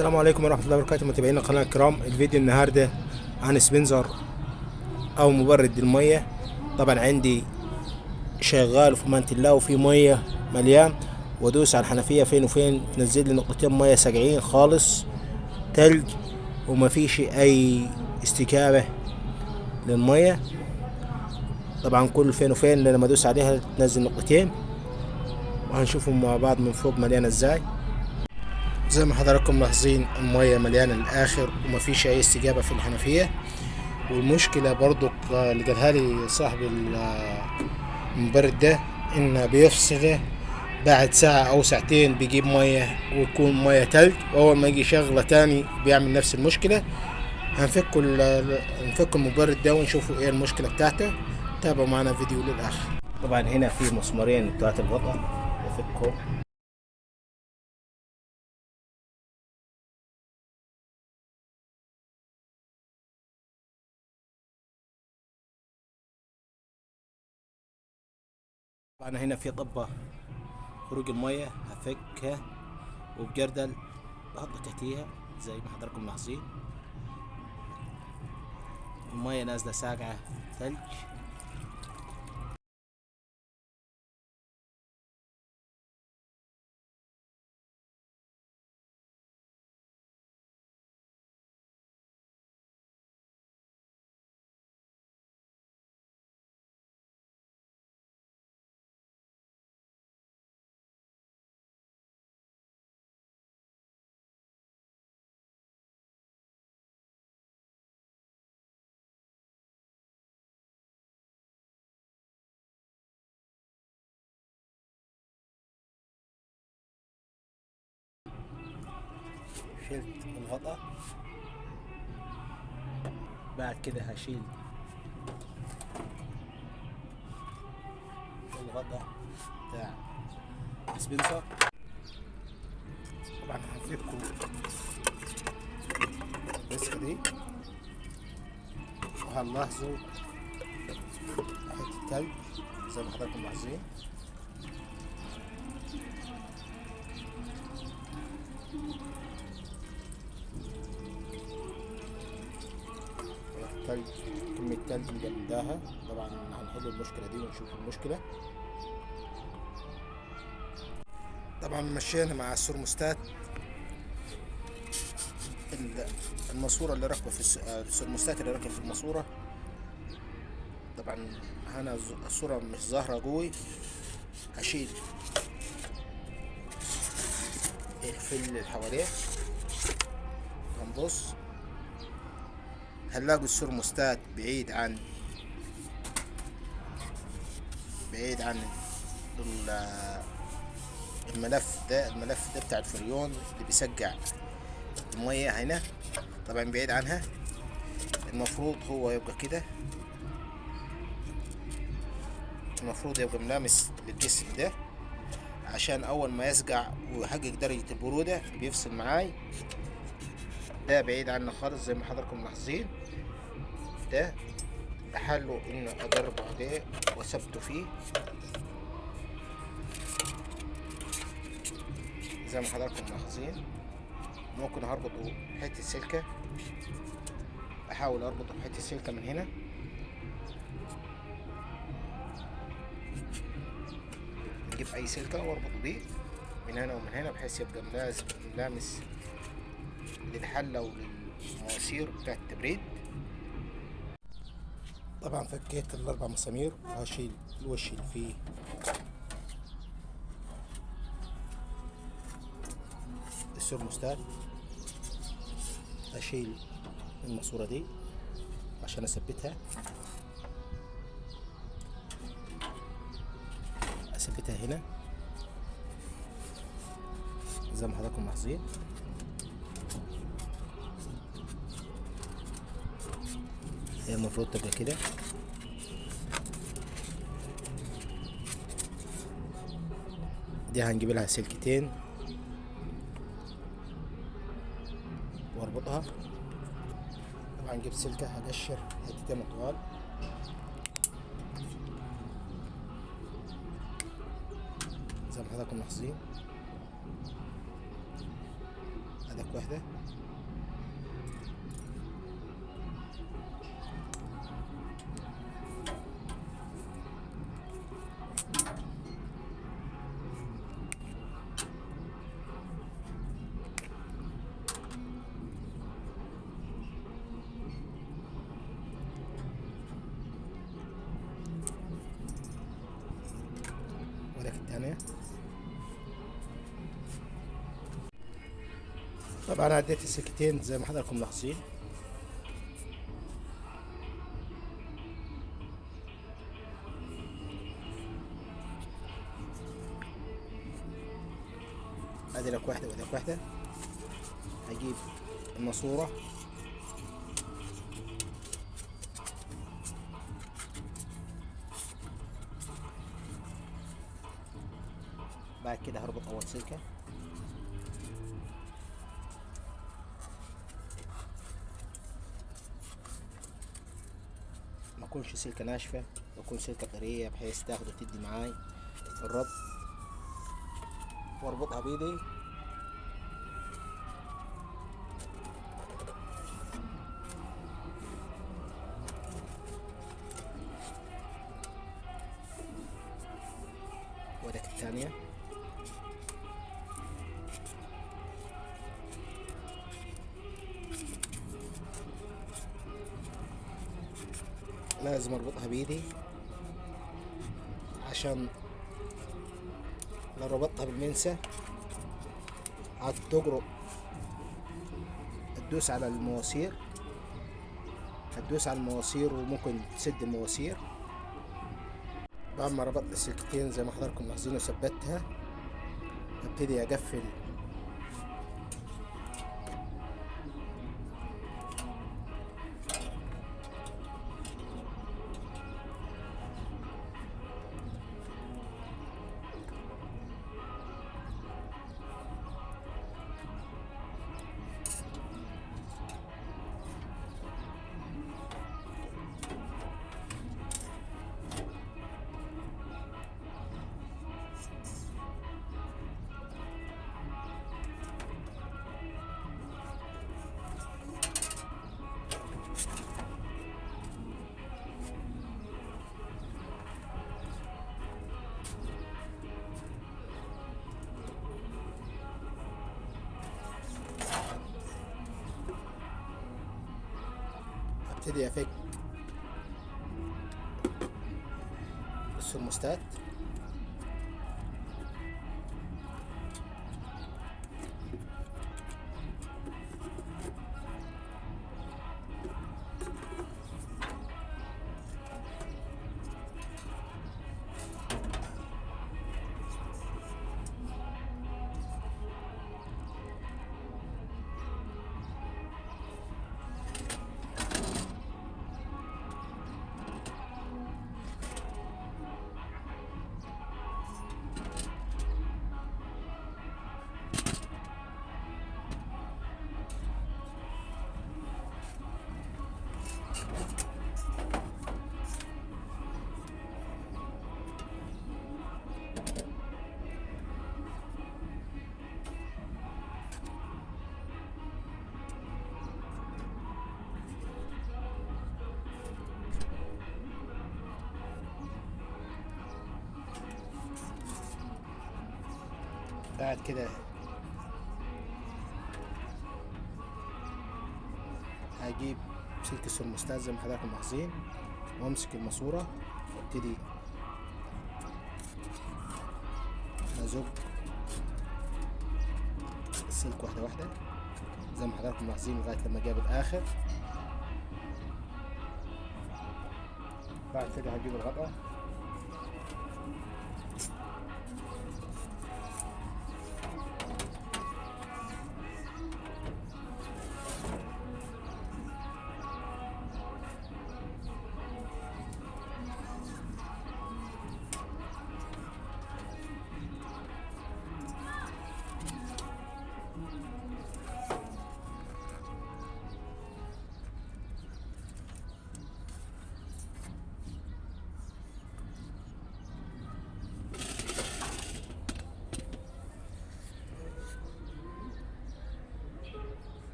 السلام عليكم ورحمة الله وبركاته متابعينا القناة الكرام. الفيديو النهاردة عن سبنسر أو مبرد المية. طبعا عندي شغال في أمانة الله وفي مية مليان، وادوس على الحنفية فين وفين تنزل لي نقطتين مية ساقعين خالص تلج، وما فيش أي استجابة للمية. طبعا كل فين وفين لما ادوس عليها تنزل نقطتين، وهنشوفهم مع بعض من فوق مليانة ازاي. زي ما حضراتكم ملاحظين المية مليانة للآخر ومفيش أي استجابة في الحنفية. والمشكلة برضو اللي قالها لي صاحب المبرد ده إنه بيفصله بعد ساعة أو ساعتين بيجيب مية ويكون مية تلج، وأول ما يجي شغلة تاني بيعمل نفس المشكلة. هنفك المبرد ده ونشوفوا إيه المشكلة بتاعته. تابعوا معنا الفيديو للآخر. طبعا هنا في مسمارين بتوعت الغطاء بفكهم. طبعا هنا في طبة خروج المية هفكها وبجردل بحط تحتيها زي ما حضراتكم ملاحظين. المية نازلة ساقعة ثلج. شلت الغطاء، بعد كده هشيل الغطاء بتاع السبنسر. طبعا هفكه الوسخة دي، وهنلاحظوا حتة التلج زي ما حضراتكم ملاحظين. تلج، كمية تلج مجمداها. طبعا هنحل المشكلة دي ونشوف المشكلة. طبعا مشينا مع السرموستات الماسورة اللي راكبة في السرموستات اللي راكبة في الماسورة. طبعا هنا الصورة مش ظاهرة قوي. هشيل الفل اللي حواليه. هنبص هنلاقوا السرموستات بعيد عن الملف ده بتاع الفريون اللي بيسقع المية هنا. طبعا بعيد عنها. المفروض هو يبقى كده، المفروض يبقى ملامس للجسم ده عشان اول ما يسقع ويحقق درجة البرودة بيفصل معاي. ده بعيد عنه خالص زي ما حضراتكم ملاحظين. ده بحاله انه اقربه عليه واثبته فيه زي ما حضراتكم ملاحظين. ممكن هربطه بحتة سلكة، احاول اربطه بحتة سلكة من هنا. نجيب اي سلكة واربطه بيه من هنا ومن هنا بحيث يبقى ملامس للحلة وللمواسير بتاعت التبريد. طبعا فكيت الاربع مسامير وهشيل الوش اللي فيه السرموستات. هشيل الماسورة دي عشان اثبتها هنا زي ما حضراتكم ملاحظين. هي المفروض تبقى كده. دي هنجيب لها سلكتين واربطها. طبعا نجيب سلكة هقشر حتتين طوال زي ما حضراتكم ملاحظين. هذا سلك واحدة. ولك الثانية. طبعا عديت السكتين زي ما حضراتكم ملاحظين. ادي لك واحدة ولك واحدة. هجيب الماسورة بعد كده هربط اول سلكة. ما تكونش سلكة ناشفة، تكون سلكة طرية بحيث تاخد وتدي معاي الربط، واربطها بايدي. ودك الثانية. لازم اربطها بايدي عشان لو ربطتها بالمنسة هتقرب، تدوس على المواسير، هتدوس على المواسير وممكن تسد المواسير. بعد ما ربطت السلكتين زي ما حضراتكم ملاحظين وثبتها، ابتدي اقفل ابتدي افك السرموستات. بعد كده هجيب سلك السرموستات زي ما حضراتكم ملاحظين، وامسك الماسورة وابتدي ازق السلك واحدة واحدة زي ما حضراتكم ملاحظين لغاية لما جاب الآخر. بعد كده هجيب الغطا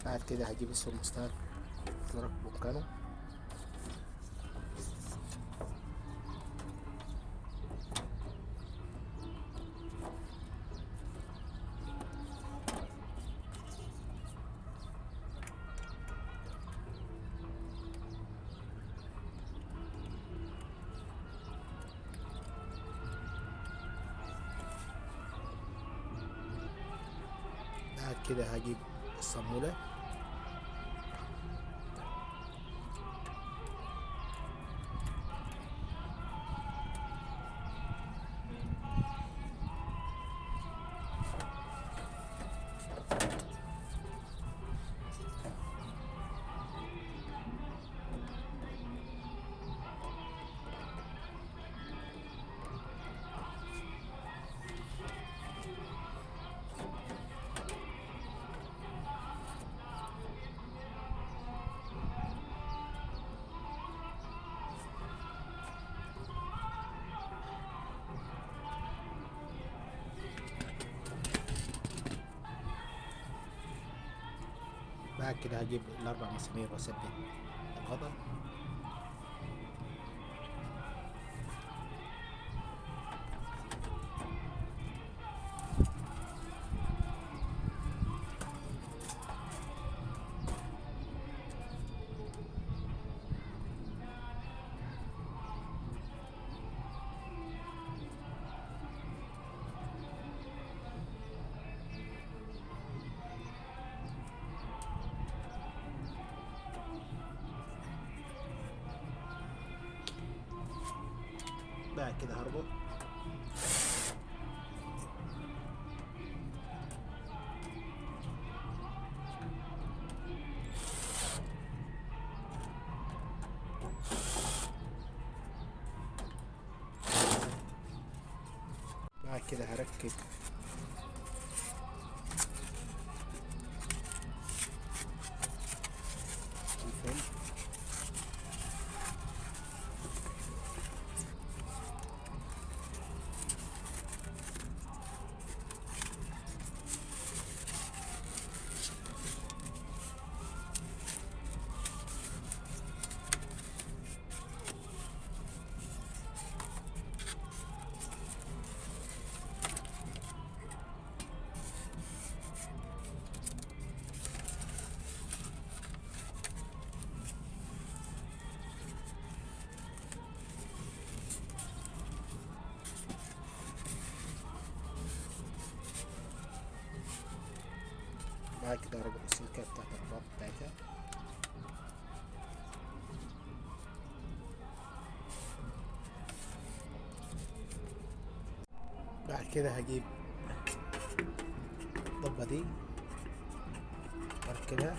بعد كده هجيب السرمستان اركبه مكانه. بعد كده هجيب الصامولة. بعد كده هجيب الأربع مسامير وأثبت الغطا. بعد كده هربط. بعد كده هركب الفيلم. بعد كده اربط السلكة بتاعت الرباط بتاعتها. بعد كده هجيب الضبة دي اركبها.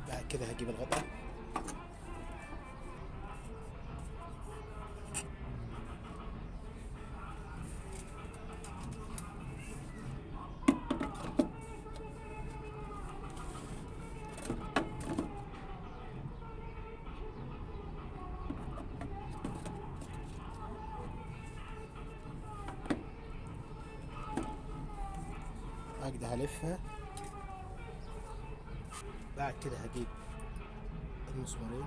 بعد كده هجيب الغطا. هكده هلفها. بعد كده هجيب المسمارين